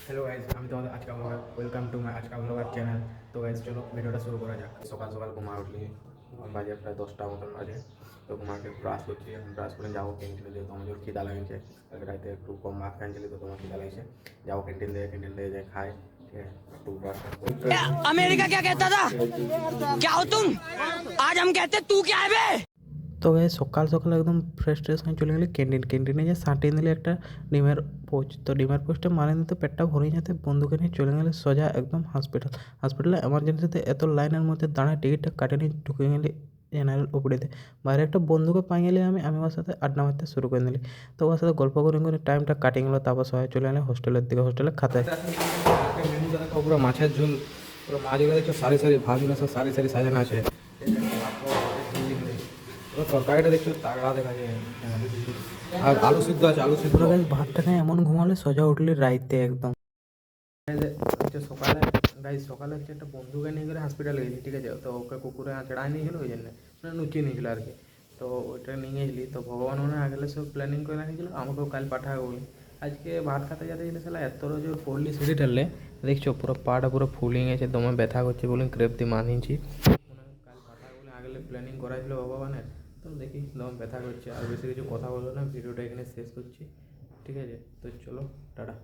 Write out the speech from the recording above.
Hello guys, আমি তোমাদের আজকে ব্লগার। ওয়েলকাম টু মাই আজকা ব্লগার চ্যানেল। তো গাইজ চলো ভিডিওটা শুরু করা যাক। সকাল সকাল ঘুমা উঠলি, বাজে প্রায় 10টা মতন বাজে। তো ঘুমাকে ব্রাশ করছি, ব্রাশ করে যাবো ক্যান্টিনে, যেহেতু আমার জন্য খিদা লাগছে। কালকে রাতে একটু কম ভাত খাইছিলি, তো তোমার খিদা লাগছে। যাবো ক্যান্টিন থেকে যাই খাই, ঠিক আছে। একটু ব্রাশ अमेरिका क्या कहता था? क्या हो तुम? आज हम कहते तू क्या है बे? তো গাই সকাল সকাল একদম ফ্রেশ ট্রেশ হয়ে চলে গেলি ক্যান্টিনে যে সাঁটিয়ে নিলে একটা ডিমের পোচ। তো ডিমের পোচটা মানে নিতে পেটটা ভরে যেতে বন্ধুকে নিয়ে চলে গেলে সোজা একদম হসপিটালে এমার্জেন্সিতে এত লাইনের মধ্যে দাঁড়ায় টিকিটটা কাটে নিয়ে ঢুকে গেলি জেনারেল ওপিডিতে। বাইরে একটা বন্ধুকে পাই গেলে আমি ওর সাথে আড্ডা মারতে শুরু করে দিলি। তো ওর সাথে গল্প করে টাইমটা কাটিয়ে গেলো। তারপর সবাই চলে গেলে হোস্টেলের দিকে, হোস্টেলে খাতায় পুরো মাছের ঝোল, পুরো মাছগুলো দেখছো সারি সারি, ভাতগুলো সব সারি সারি সাজানো আছে। তরকারিটা দেখছো তাগড়া দেখা যায়। আর আলু সিদ্ধ আছে, আলু সিদ্ধ ভাতটা খাই এমন ঘুমালে সোজা উঠলি রাইতে একদম। হচ্ছে সকালে হচ্ছে একটা বন্ধুকে নিয়ে গেলে হসপিটালে গেছি, ঠিক আছে। তো ওকে কুকুরে আঁচড়ায় নিয়ে গেলো, ওই জন্য মানে লুচিয়ে নিয়েছিল আর কি। তো ওইটা নিয়ে গেছিলি, তো ভগবান মনে আগেলে সব প্ল্যানিং করে রেখেছিলো আমাকেও কাল পাঠাবে বলে। আজকে ভাত খাতে যেতে গেলে সালা এত রোজ পড়লি সিঁড়ি ঠেললে, দেখছো পুরো পাটা পুরো ফুলিয়ে গেছে, দমে ব্যথা করছে বলে ক্রেপ দিয়ে মানিয়েছি। কাল পাঠাবে বলে আগেলে প্ল্যানিং করা ছিল ভগবানের। তো দেখি দম ব্যথা করছে। আর বেশি কিছু কথা বলবো না, ভিডিওটা এখানে শেষ করছি, ঠিক আছে। তো চলো, টাটা।